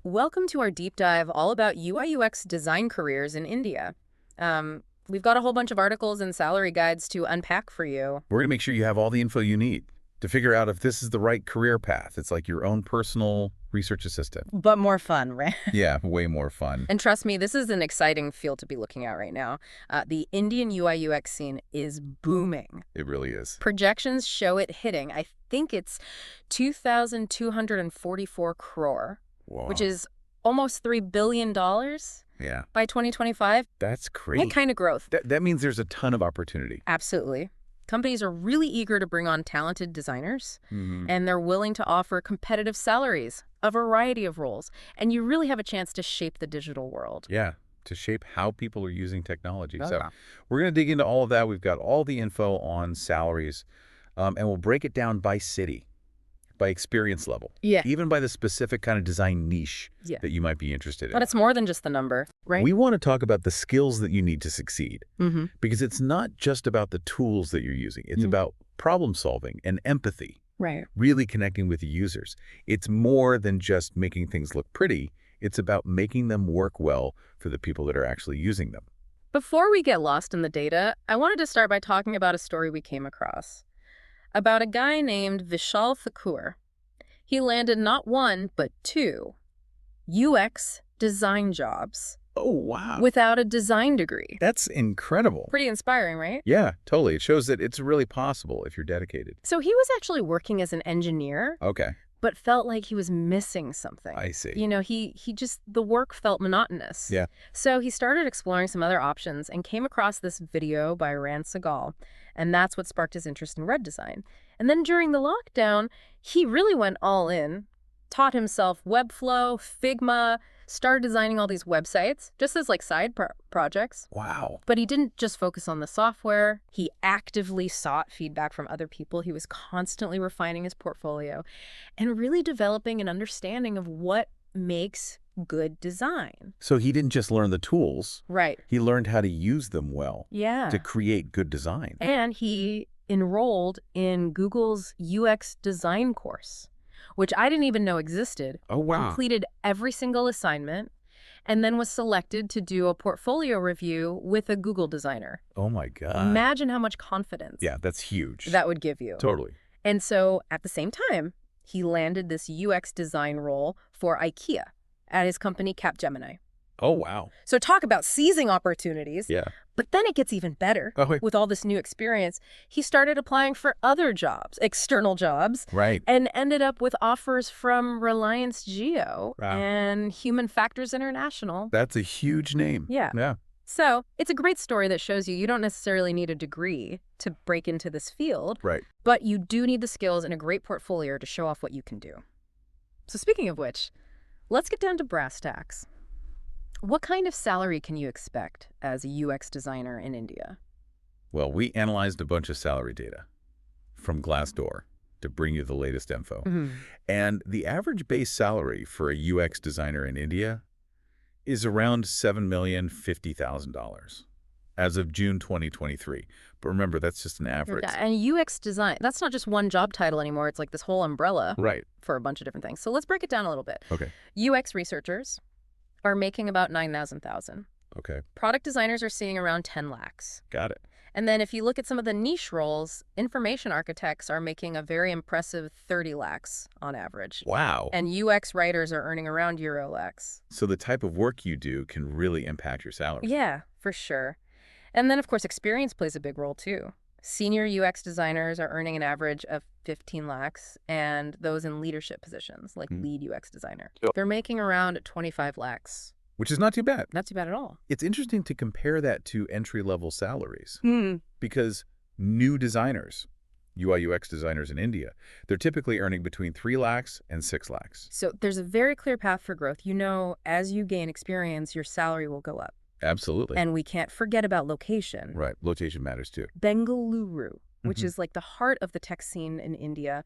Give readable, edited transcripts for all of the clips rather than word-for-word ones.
Welcome to our deep dive all about UI/UX design careers in India. We've got a whole bunch of articles and salary guides to unpack for you. We're going to make sure you have all the info you need to figure out if this is the right career path. It's like your own personal research assistant. But more fun, right? Yeah, way more fun. And trust me, this is an exciting field to be looking at right now. The Indian UI/UX scene is booming. It really is. Projections show it hitting, I think it's 2,244 crore, Whoa. which is almost $3 billion Yeah, by 2025. that's crazy. What kind of growth? That means there's a ton of opportunity. Absolutely. Companies are really eager to bring on talented designers, Mm-hmm. and they're willing to offer competitive salaries, a variety of roles, and you really have a chance to shape the digital world. Yeah, to shape how people are using technology. So Yeah. we're going to dig into all of that. We've got all the info on salaries, and we'll break it down by city, by experience level, Yeah. even by the specific kind of design niche Yeah. that you might be interested in. But it's more than just the number, right? We want to talk about the skills that you need to succeed, Mm-hmm. because it's not just about the tools that you're using. It's about problem solving and empathy, Right. really connecting with the users. It's more than just making things look pretty. It's about making them work well for the people that are actually using them. Before we get lost in the data, I wanted to start by talking about a story we came across about a guy named Vishal Thakur. He landed not one, but two UX design jobs Oh, wow. without a design degree. That's incredible. Pretty inspiring, right? Yeah, totally. It shows that it's really possible if you're dedicated. So he was actually working as an engineer, Okay, but felt like he was missing something. I see. You know, the work felt monotonous. Yeah. So he started exploring some other options and came across this video by Ran Segal, and that's what sparked his interest in web design. And then during the lockdown, he really went all in, taught himself Webflow, Figma, started designing all these websites, just as like side projects. Wow. But he didn't just focus on the software. He actively sought feedback from other people. He was constantly refining his portfolio and really developing an understanding of what makes good design. So he didn't just learn the tools. Right. He learned how to use them well Yeah. to create good design. And he enrolled in Google's UX design course, which I didn't even know existed. Oh, wow. Completed every single assignment, and then was selected to do a portfolio review with a Google designer. Oh, my God. Imagine how much confidence Yeah, that's huge. that would give you. Totally. And so at the same time, he landed this UX design role for IKEA at his company Capgemini. Oh, wow. So talk about seizing opportunities. Yeah. But then it gets even better. Oh, wait. With all this new experience, he started applying for other jobs, external jobs, Right. and ended up with offers from Reliance Jio Wow. and Human Factors International. That's a huge name. Yeah. Yeah. So it's a great story that shows you don't necessarily need a degree to break into this field, Right. but you do need the skills and a great portfolio to show off what you can do. So speaking of which, let's get down to brass tacks. What kind of salary can you expect as a UX designer in India? Well, we analyzed a bunch of salary data from Glassdoor to bring you the latest info. And the average base salary for a UX designer in India is around $7,050,000 as of June 2023. But remember, that's just an average. And UX design, that's not just one job title anymore. It's like this whole umbrella Right. for a bunch of different things. So let's break it down a little bit. Okay. UX researchers are making about 9,000. Okay. Product designers are seeing around 10 lakhs. Got it. And then if you look at some of the niche roles, information architects are making a very impressive 30 lakhs on average. Wow. And UX writers are earning around Euro lakhs. So the type of work you do can really impact your salary. Yeah, for sure. And then, of course, experience plays a big role, too. Senior UX designers are earning an average of 15 lakhs, and those in leadership positions, like lead UX designer, they're making around 25 lakhs. Which is not too bad. Not too bad at all. It's interesting to compare that to entry-level salaries Hmm. because new designers, UI UX designers in India, they're typically earning between 3 lakhs and 6 lakhs. So there's a very clear path for growth. You know, as you gain experience, your salary will go up. Absolutely. And we can't forget about location. Right. Location matters too. Bengaluru, which is like the heart of the tech scene in India,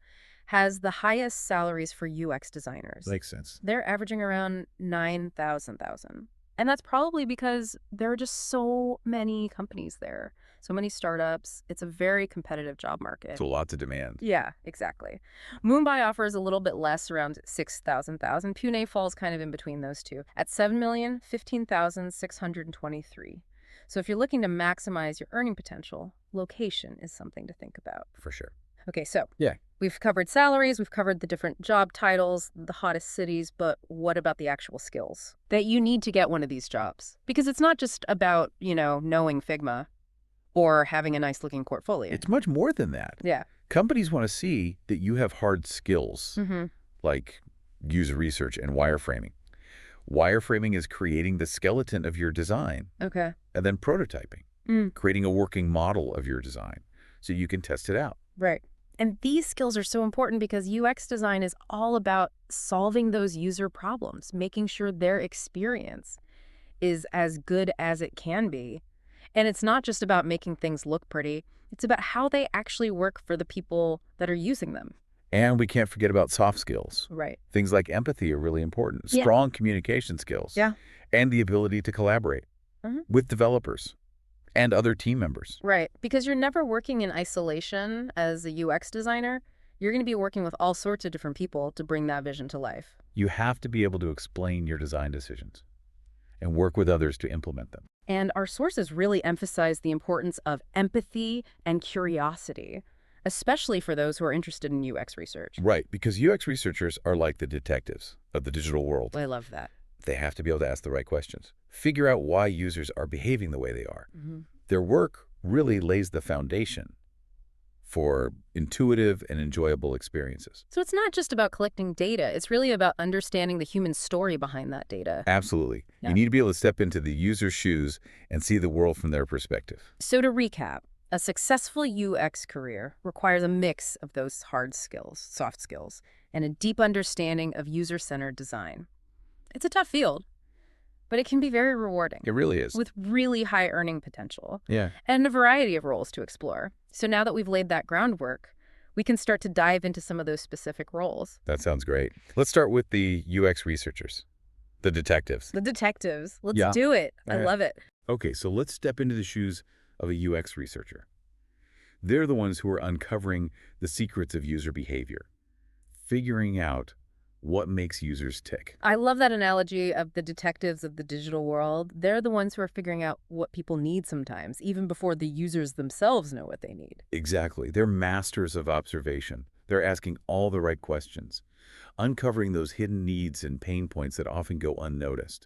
has the highest salaries for UX designers. Makes sense. They're averaging around 9,000. And that's probably because there are just so many companies there. So many startups. It's a very competitive job market. So lots of demand. Yeah, exactly. Mumbai offers a little bit less, around 6,000. Pune falls kind of in between those two at 7,015,623. So if you're looking to maximize your earning potential, location is something to think about. For sure. Okay, so Yeah. we've covered salaries, we've covered the different job titles, the hottest cities, but what about the actual skills that you need to get one of these jobs? Because it's not just about, knowing Figma or having a nice looking portfolio. It's much more than that. Yeah. Companies want to see that you have hard skills like user research and wireframing. Wireframing is creating the skeleton of your design Okay. and then prototyping, creating a working model of your design so you can test it out. Right. And these skills are so important because UX design is all about solving those user problems, making sure their experience is as good as it can be. And it's not just about making things look pretty. It's about how they actually work for the people that are using them. And we can't forget about soft skills. Right. Things like empathy are really important. Yeah. Strong communication skills. Yeah. And the ability to collaborate with developers and other team members. Right. Because you're never working in isolation as a UX designer. You're going to be working with all sorts of different people to bring that vision to life. You have to be able to explain your design decisions and work with others to implement them. And our sources really emphasize the importance of empathy and curiosity, especially for those who are interested in UX research. Right, because UX researchers are like the detectives of the digital world. I love that. They have to be able to ask the right questions, figure out why users are behaving the way they are. Their work really lays the foundation for intuitive and enjoyable experiences. So it's not just about collecting data. It's really about understanding the human story behind that data. Absolutely. Yeah. You need to be able to step into the user's shoes and see the world from their perspective. So to recap, a successful UX career requires a mix of those hard skills, soft skills, and a deep understanding of user-centered design. It's a tough field, but it can be very rewarding. It really is. With really high earning potential. Yeah. And a variety of roles to explore. So now that we've laid that groundwork, we can start to dive into some of those specific roles. That sounds great. Let's start with the UX researchers, the detectives. The detectives. Let's Yeah. do it. I love it. Okay, so let's step into the shoes of a UX researcher. They're the ones who are uncovering the secrets of user behavior, figuring out what makes users tick. I love that analogy of the detectives of the digital world. They're the ones who are figuring out what people need sometimes, even before the users themselves know what they need. Exactly. They're masters of observation. They're asking all the right questions, uncovering those hidden needs and pain points that often go unnoticed.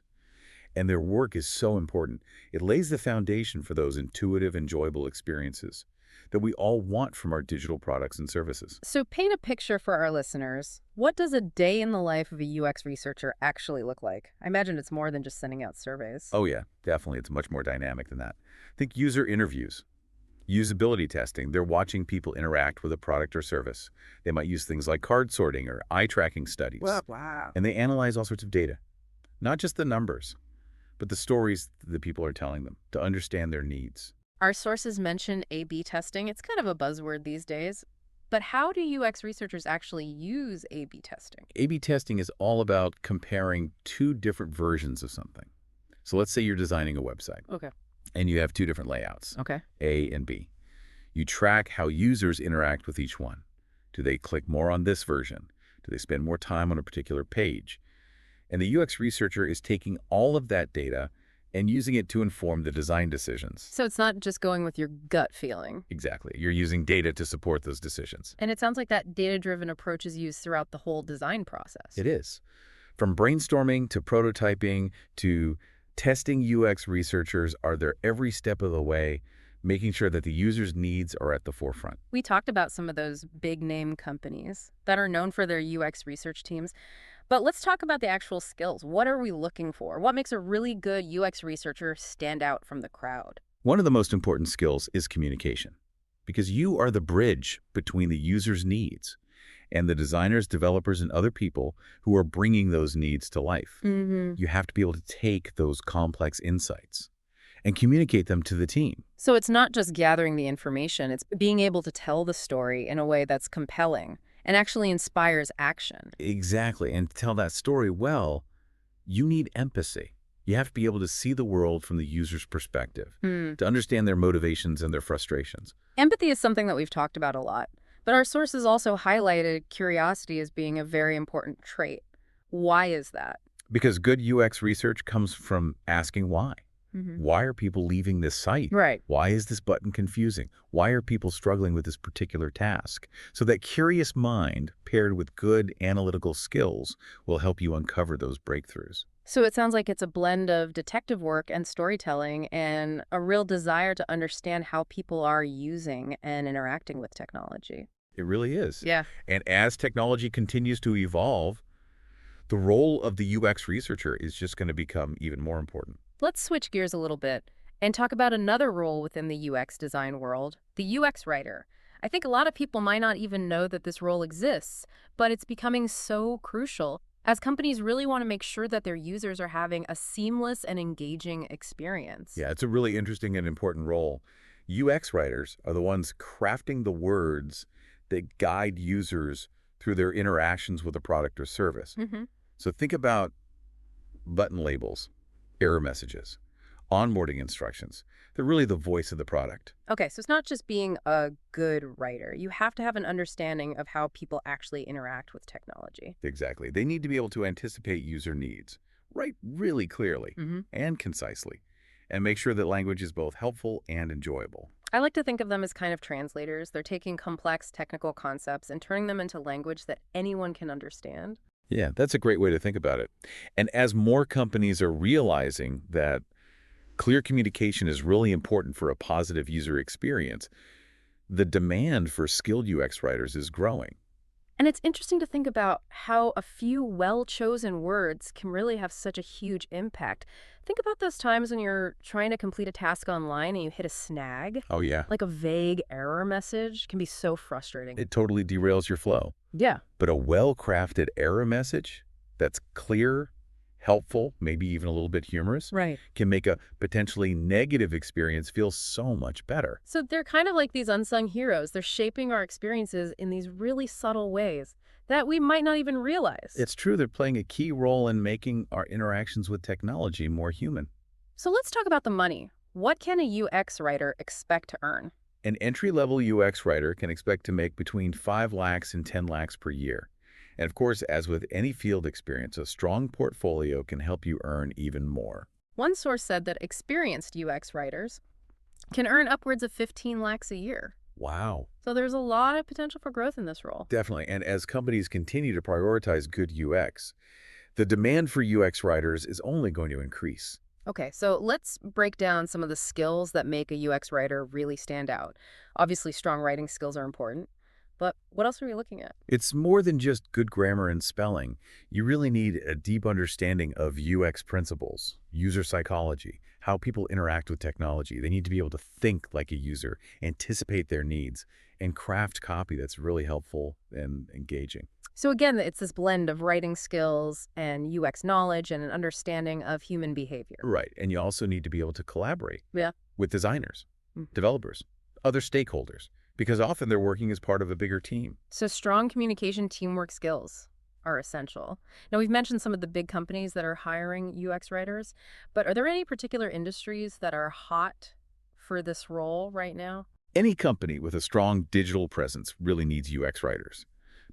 And their work is so important. It lays the foundation for those intuitive, enjoyable experiences that we all want from our digital products and services. So paint a picture for our listeners. What does a day in the life of a UX researcher actually look like? I imagine it's more than just sending out surveys. Oh yeah, definitely. It's much more dynamic than that. Think user interviews, usability testing. They're watching people interact with a product or service. They might use things like card sorting or eye tracking studies. Wow. And they analyze all sorts of data, not just the numbers, but the stories that people are telling them to understand their needs. Our sources mention A/B testing. It's kind of a buzzword these days. But how do UX researchers actually use A/B testing? A/B testing is all about comparing two different versions of something. So let's say you're designing a website. Okay. And you have two different layouts, Okay. A and B. You track how users interact with each one. Do they click more on this version? Do they spend more time on a particular page? And the UX researcher is taking all of that data and using it to inform the design decisions. So it's not just going with your gut feeling. Exactly. You're using data to support those decisions. And it sounds like that data-driven approach is used throughout the whole design process. It is. From brainstorming to prototyping to testing, UX researchers are there every step of the way, making sure that the user's needs are at the forefront. We talked about some of those big-name companies that are known for their UX research teams. But let's talk about the actual skills. What are we looking for? What makes a really good UX researcher stand out from the crowd? One of the most important skills is communication, because you are the bridge between the user's needs and the designers, developers, and other people who are bringing those needs to life. You have to be able to take those complex insights and communicate them to the team. So it's not just gathering the information, it's being able to tell the story in a way that's compelling and actually inspires action. Exactly. And to tell that story well, you need empathy. You have to be able to see the world from the user's perspective, Hmm. to understand their motivations and their frustrations. Empathy is something that we've talked about a lot, but our sources also highlighted curiosity as being a very important trait. Why is that? Because good UX research comes from asking why. Hmm. Why are people leaving this site? Right. Why is this button confusing? Why are people struggling with this particular task? So that curious mind paired with good analytical skills will help you uncover those breakthroughs. So it sounds like it's a blend of detective work and storytelling and a real desire to understand how people are using and interacting with technology. It really is. Yeah. And as technology continues to evolve, the role of the UX researcher is just going to become even more important. Let's switch gears a little bit and talk about another role within the UX design world, the UX writer. I think a lot of people might not even know that this role exists, but it's becoming so crucial as companies really want to make sure that their users are having a seamless and engaging experience. Yeah, it's a really interesting and important role. UX writers are the ones crafting the words that guide users through their interactions with a product or service. Hmm. So think about button labels, error messages, onboarding instructions. They're really the voice of the product. Okay, so it's not just being a good writer. You have to have an understanding of how people actually interact with technology. Exactly. They need to be able to anticipate user needs, write really clearly Hmm. and concisely, and make sure that language is both helpful and enjoyable. I like to think of them as kind of translators. They're taking complex technical concepts and turning them into language that anyone can understand. Yeah, that's a great way to think about it. And as more companies are realizing that clear communication is really important for a positive user experience, the demand for skilled UX writers is growing. And it's interesting to think about how a few well-chosen words can really have such a huge impact. Think about those times when you're trying to complete a task online and you hit a snag. Oh, yeah. Like a vague error message can be so frustrating. It totally derails your flow. Yeah. But a well-crafted error message that's clear, helpful, maybe even a little bit humorous, Right. can make a potentially negative experience feel so much better. So they're kind of like these unsung heroes. They're shaping our experiences in these really subtle ways that we might not even realize. It's true they're playing a key role in making our interactions with technology more human. So let's talk about the money. What can a UX writer expect to earn? An entry-level UX writer can expect to make between 5 lakhs and 10 lakhs per year. And of course, as with any field experience, a strong portfolio can help you earn even more. One source said that experienced UX writers can earn upwards of 15 lakhs a year. Wow. So there's a lot of potential for growth in this role. Definitely. And as companies continue to prioritize good UX, the demand for UX writers is only going to increase. Okay, so let's break down some of the skills that make a UX writer really stand out. Obviously, strong writing skills are important, but what else are we looking at? It's more than just good grammar and spelling. You really need a deep understanding of UX principles, user psychology, how people interact with technology. They need to be able to think like a user, anticipate their needs, and craft copy that's really helpful and engaging. So again, it's this blend of writing skills and UX knowledge and an understanding of human behavior. Right. And you also need to be able to collaborate Yeah. with designers, Mhm. developers, other stakeholders, because often they're working as part of a bigger team. So strong communication teamwork skills are essential. Now, we've mentioned some of the big companies that are hiring UX writers, but are there any particular industries that are hot for this role right now? Any company with a strong digital presence really needs UX writers.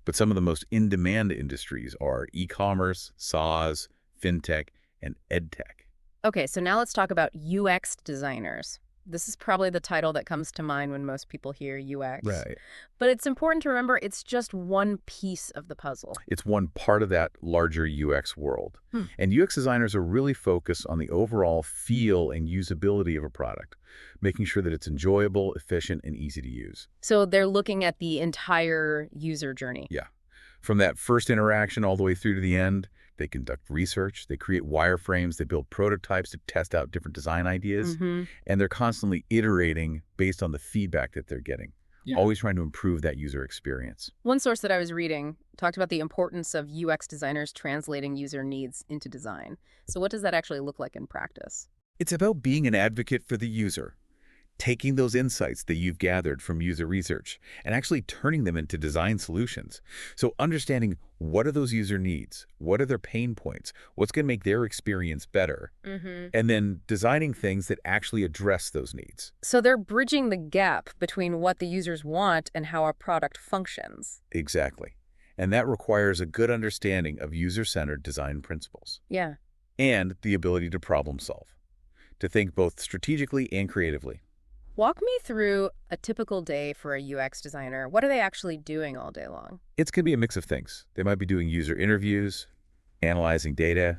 But some of the most in-demand industries are e-commerce, SaaS, fintech, and edtech. Okay, so now let's talk about UX designers. This is probably the title that comes to mind when most people hear UX. Right. But it's important to remember it's just one piece of the puzzle. It's one part of that larger UX world. Hmm. And UX designers are really focused on the overall feel and usability of a product, making sure that it's enjoyable, efficient, and easy to use. So they're looking at the entire user journey. Yeah. From that first interaction all the way through to the end, they conduct research, they create wireframes, they build prototypes to test out different design ideas, Hmm. and they're constantly iterating based on the feedback that they're getting, Yeah. always trying to improve that user experience. One source that I was reading talked about the importance of UX designers translating user needs into design. So what does that actually look like in practice? It's about being an advocate for the user, taking those insights that you've gathered from user research and actually turning them into design solutions. So understanding what are those user needs, what are their pain points, what's going to make their experience better, and then designing things that actually address those needs. So they're bridging the gap between what the users want and how a product functions. Exactly. And that requires a good understanding of user-centered design principles Yeah. and the ability to problem solve, to think both strategically and creatively. Walk me through a typical day for a UX designer. What are they actually doing all day long? It's going to be a mix of things. They might be doing user interviews, analyzing data,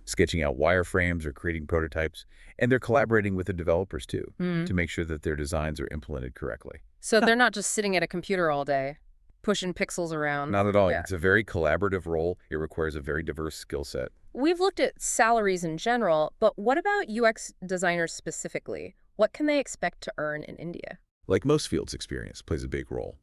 sketching out wireframes or creating prototypes, and they're collaborating with the developers too to make sure that their designs are implemented correctly. So they're not just sitting at a computer all day, pushing pixels around. Not at all. Yeah. It's a very collaborative role. It requires a very diverse skill set. We've looked at salaries in general, but what about UX designers specifically? What can they expect to earn in India? Like most fields, experience plays a big role.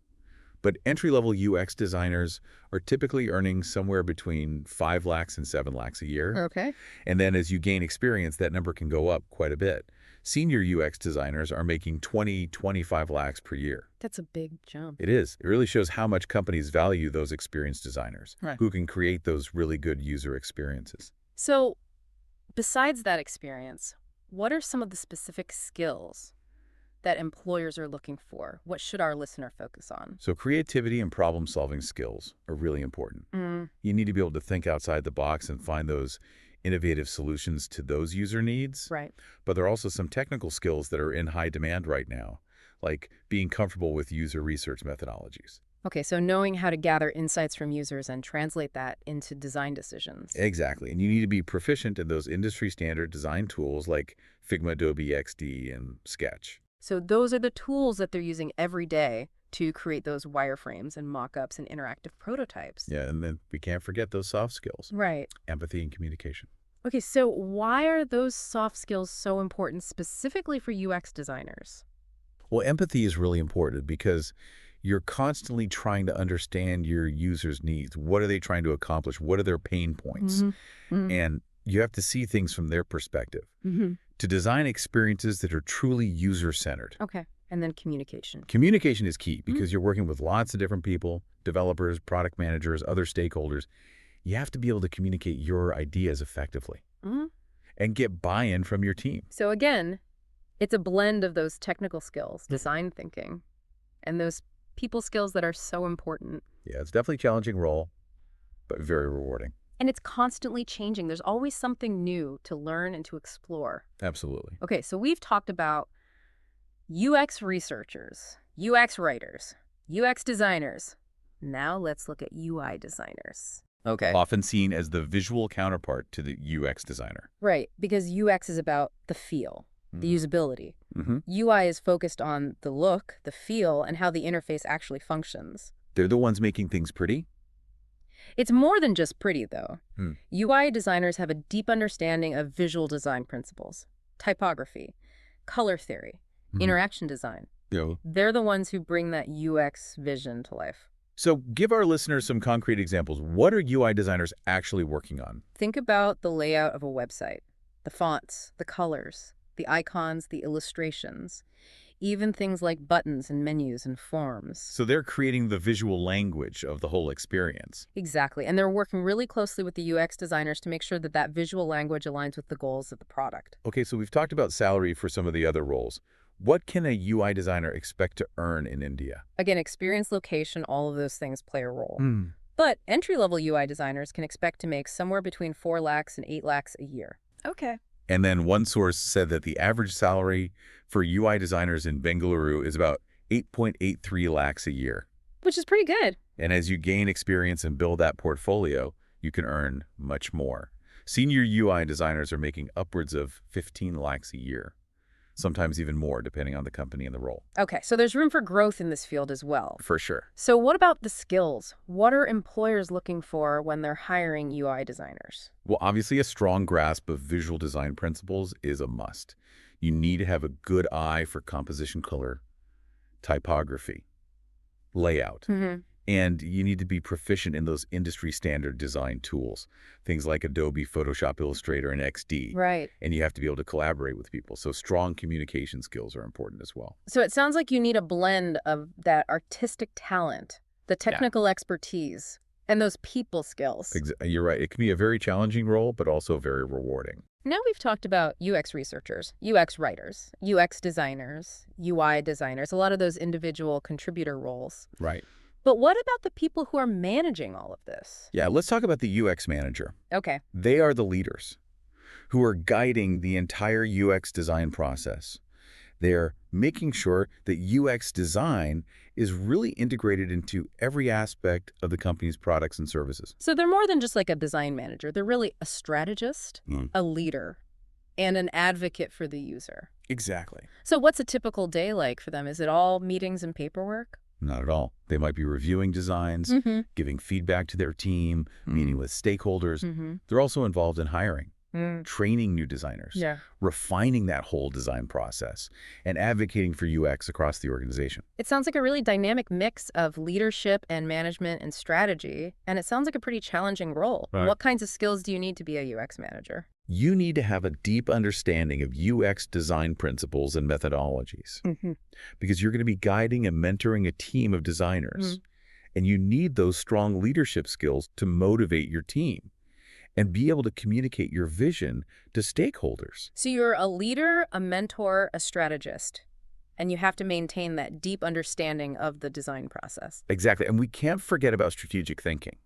But entry-level UX designers are typically earning somewhere between 5 lakhs and 7 lakhs a year. Okay. And then as you gain experience, that number can go up quite a bit. Senior UX designers are making 20, 25 lakhs per year. That's a big jump. It is. It really shows how much companies value those experienced designers Right. who can create those really good user experiences. So besides that experience, what are some of the specific skills that employers are looking for? What should our listener focus on? So creativity and problem-solving skills are really important. You need to be able to think outside the box and find those innovative solutions to those user needs. Right. But there are also some technical skills that are in high demand right now, like being comfortable with user research methodologies. Okay, so knowing how to gather insights from users and translate that into design decisions. Exactly. And you need to be proficient in those industry standard design tools like Figma, Adobe XD, and Sketch. So those are the tools that they're using every day to create those wireframes and mock-ups and interactive prototypes. Yeah, and then we can't forget those soft skills, Right. empathy and communication. Okay, so why are those soft skills so important specifically for UX designers? Well, empathy is really important because you're constantly trying to understand your user's needs. What are they trying to accomplish? What are their pain points? And you have to see things from their perspective to design experiences that are truly user-centered. Okay, and then communication. Communication is key because you're working with lots of different people, developers, product managers, other stakeholders. You have to be able to communicate your ideas effectively and get buy-in from your team. So again, it's a blend of those technical skills, design thinking, and those people skills that are so important. Yeah, it's definitely a challenging role, but very rewarding. And it's constantly changing. There's always something new to learn and to explore. Absolutely. Okay, so we've talked about UX researchers, UX writers, UX designers. Now let's look at UI designers. Okay. Often seen as the visual counterpart to the UX designer. Right, because UX is about the feel, the usability. UI is focused on the look, the feel, and how the interface actually functions. They're the ones making things pretty. It's more than just pretty, though. UI designers have a deep understanding of visual design principles, typography, color theory, interaction design. They're the ones who bring that UX vision to life. So give our listeners some concrete examples. What are UI designers actually working on? Think about the layout of a website, the fonts, the colors, the icons, the illustrations, even things like buttons and menus and forms. So they're creating the visual language of the whole experience. Exactly. And they're working really closely with the UX designers to make sure that that visual language aligns with the goals of the product. Okay, so we've talked about salary for some of the other roles. What can a UI designer expect to earn in India? Again, experience, location, all of those things play a role. But entry-level UI designers can expect to make somewhere between 4 lakhs and 8 lakhs a year. Okay. And then one source said that the average salary for UI designers in Bengaluru is about 8.83 lakhs a year. Which is pretty good. And as you gain experience and build that portfolio, you can earn much more. Senior UI designers are making upwards of 15 lakhs a year, sometimes even more depending on the company and the role. Okay, so there's room for growth in this field as well. For sure. So what about the skills? What are employers looking for when they're hiring UI designers? Well, obviously a strong grasp of visual design principles is a must. You need to have a good eye for composition color, typography, layout, And you need to be proficient in those industry standard design tools, things like Adobe, Photoshop, Illustrator, and XD. Right. And you have to be able to collaborate with people. So strong communication skills are important as well. So it sounds like you need a blend of that artistic talent, the Yeah. technical expertise, and those people skills. You're right. It can be a very challenging role, but also very rewarding. Now we've talked about UX researchers, UX writers, UX designers, UI designers, a lot of those individual contributor roles. Right. But what about the people who are managing all of this? Yeah, let's talk about the UX manager. Okay. They are the leaders who are guiding the entire UX design process. They're making sure that UX design is really integrated into every aspect of the company's products and services. So they're more than just like a design manager. They're really a strategist, a leader, and an advocate for the user. Exactly. So what's a typical day like for them? Is it all meetings and paperwork? Not at all. They might be reviewing designs, giving feedback to their team, meeting with stakeholders. They're also involved in hiring, training new designers, refining that whole design process, and advocating for UX across the organization. It sounds like a really dynamic mix of leadership and management and strategy, and it sounds like a pretty challenging role. Right. What kinds of skills do you need to be a UX manager? You need to have a deep understanding of UX design principles and methodologies because you're going to be guiding and mentoring a team of designers. And you need those strong leadership skills to motivate your team and be able to communicate your vision to stakeholders. So you're a leader, a mentor, a strategist, and you have to maintain that deep understanding of the design process. Exactly. And we can't forget about strategic thinking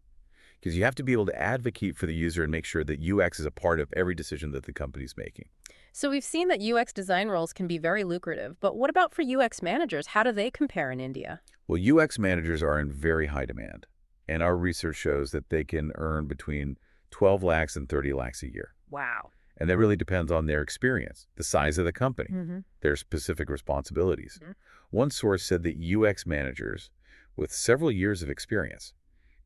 because you have to be able to advocate for the user and make sure that UX is a part of every decision that the company's making. So we've seen that UX design roles can be very lucrative, but what about for UX managers? How do they compare in India? Well, UX managers are in very high demand, and our research shows that they can earn between 12 lakhs and 30 lakhs a year. Wow. And that really depends on their experience, the size of the company, their specific responsibilities. One source said that UX managers with several years of experience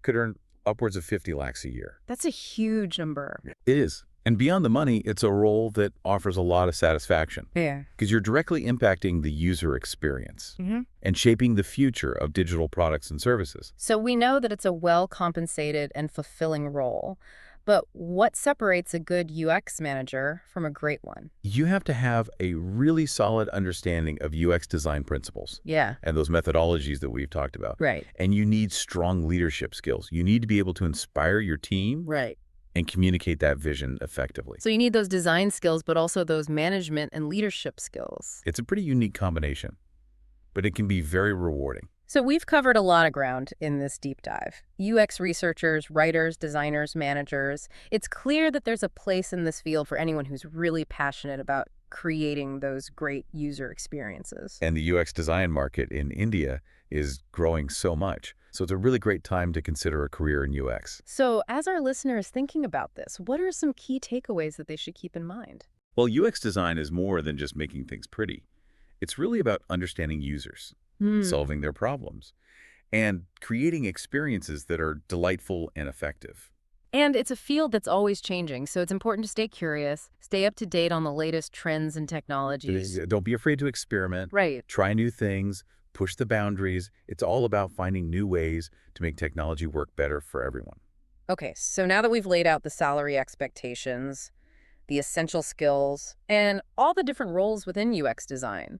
could earn upwards of 50 lakhs a year. That's a huge number. It is. And beyond the money, it's a role that offers a lot of satisfaction Yeah. because you're directly impacting the user experience and shaping the future of digital products and services. So we know that it's a well-compensated and fulfilling role, but what separates a good UX manager from a great one? You have to have a really solid understanding of UX design principles Yeah. and those methodologies that we've talked about. Right. And you need strong leadership skills. You need to be able to inspire your team Right. and communicate that vision effectively. So you need those design skills, but also those management and leadership skills. It's a pretty unique combination, but it can be very rewarding. So we've covered a lot of ground in this deep dive. UX researchers, writers, designers, managers. It's clear that there's a place in this field for anyone who's really passionate about creating those great user experiences. And the UX design market in India is growing so much. So it's a really great time to consider a career in UX. So as our listener is thinking about this, what are some key takeaways that they should keep in mind? Well, UX design is more than just making things pretty. It's really about understanding users, solving their problems, and creating experiences that are delightful and effective. And it's a field that's always changing, so it's important to stay curious, stay up to date on the latest trends and technologies. Don't be afraid to experiment. Right. Try new things, push the boundaries. It's all about finding new ways to make technology work better for everyone. Okay, so now that we've laid out the salary expectations, the essential skills, and all the different roles within UX design,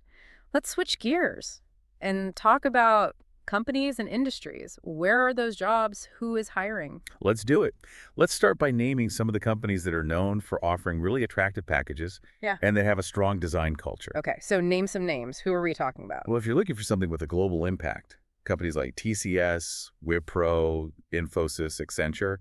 let's switch gears and talk about companies and industries. Where are those jobs? Who is hiring? Let's do it. Let's start by naming some of the companies that are known for offering really attractive packages and that have a strong design culture. Okay, so name some names. Who are we talking about? Well, if you're looking for something with a global impact, companies like TCS, Wipro, Infosys, Accenture,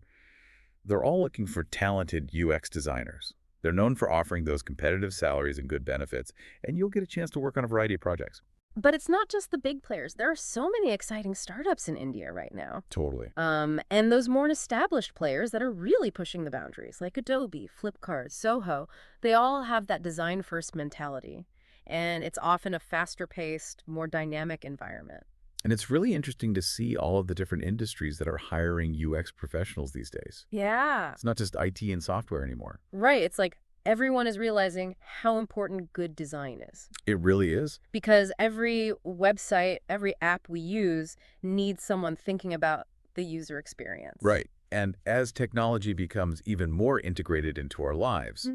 they're all looking for talented UX designers. They're known for offering those competitive salaries and good benefits, and you'll get a chance to work on a variety of projects. But it's not just the big players. There are so many exciting startups in India right now. Totally. And those more established players that are really pushing the boundaries, like Adobe, Flipkart, Soho, they all have that design-first mentality. And it's often a faster-paced, more dynamic environment. And it's really interesting to see all of the different industries that are hiring UX professionals these days. Yeah. It's not just IT and software anymore. Right. It's like everyone is realizing how important good design is. It really is. Because every website, every app we use needs someone thinking about the user experience. Right. And as technology becomes even more integrated into our lives,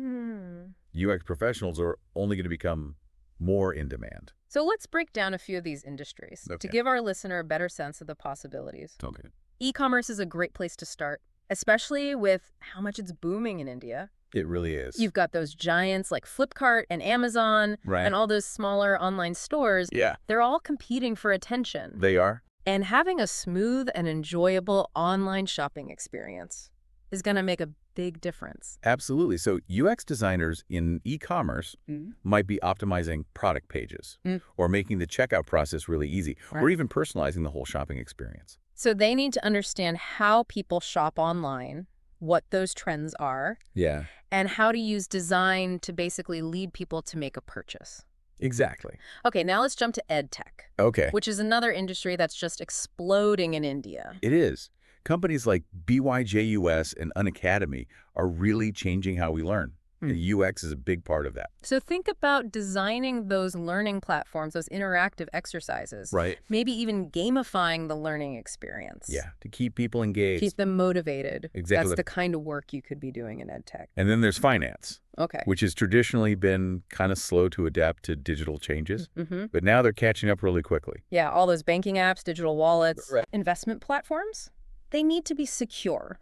UX professionals are only going to become more in demand. So let's break down a few of these industries to Okay. give our listener a better sense of the possibilities. Okay. E-commerce is a great place to start, especially with how much it's booming in India. It really is. You've got those giants like Flipkart and Amazon Right. and all those smaller online stores. Yeah. They're all competing for attention. They are. And having a smooth and enjoyable online shopping experience is going to make a big difference. Absolutely. So UX designers in e-commerce might be optimizing product pages or making the checkout process really easy or even personalizing the whole shopping experience. So they need to understand how people shop online, what those trends are, Yeah. and how to use design to basically lead people to make a purchase. Exactly. Okay, now let's jump to ed tech, Okay. which is another industry that's just exploding in India. It is. Companies like BYJUS and Unacademy are really changing how we learn. And UX is a big part of that. So think about designing those learning platforms, those interactive exercises. Right. Maybe even gamifying the learning experience. Yeah, to keep people engaged. Keep them motivated. Exactly. That's the kind of work you could be doing in ed tech. And then there's finance, Okay. which has traditionally been kind of slow to adapt to digital changes. But now they're catching up really quickly. Yeah, all those banking apps, digital wallets, Right. investment platforms, they need to be secure,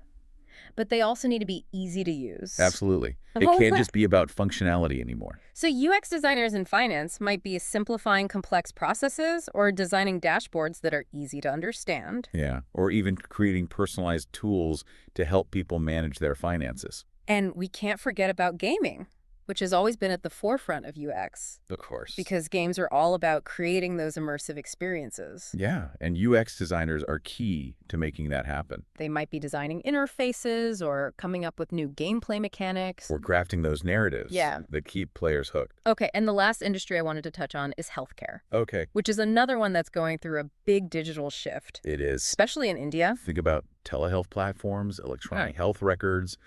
but they also need to be easy to use. Absolutely. It Oh, can't wow. just be about functionality anymore. So UX designers in finance might be simplifying complex processes or designing dashboards that are easy to understand. Yeah. Or even creating personalized tools to help people manage their finances. And we can't forget about gaming, which has always been at the forefront of UX, Of course. because games are all about creating those immersive experiences. Yeah. And UX designers are key to making that happen. They might be designing interfaces or coming up with new gameplay mechanics. Or crafting those narratives that keep players hooked. Okay, and the last industry I wanted to touch on is healthcare, Okay. which is another one that's going through a big digital shift, It is. especially in India. Think about telehealth platforms, electronic health records,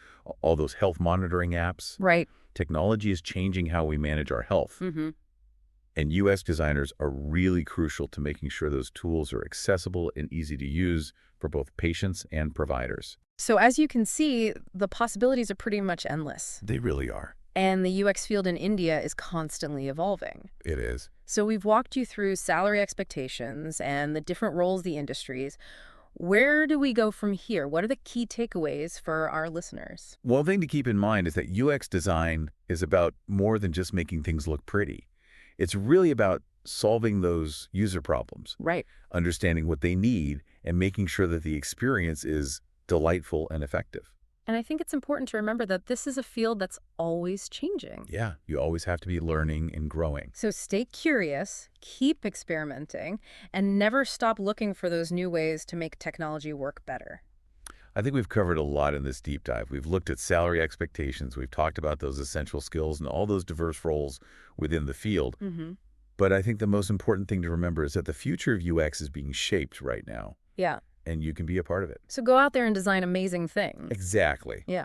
all those health monitoring apps. Right. Technology is changing how we manage our health. And UX designers are really crucial to making sure those tools are accessible and easy to use for both patients and providers. So as you can see, the possibilities are pretty much endless. They really are. And the UX field in India is constantly evolving. It is. So we've walked you through salary expectations and the different roles, the industries. Where do we go from here? What are the key takeaways for our listeners? One thing to keep in mind is that UX design is about more than just making things look pretty. It's really about solving those user problems, Right. understanding what they need, and making sure that the experience is delightful and effective. And I think it's important to remember that this is a field that's always changing. Yeah, you always have to be learning and growing. So stay curious, keep experimenting, and never stop looking for those new ways to make technology work better. I think we've covered a lot in this deep dive. We've looked at salary expectations. We've talked about those essential skills and all those diverse roles within the field. But I think the most important thing to remember is that the future of UX is being shaped right now, Yeah. and you can be a part of it. So go out there and design amazing things. Exactly. Yeah.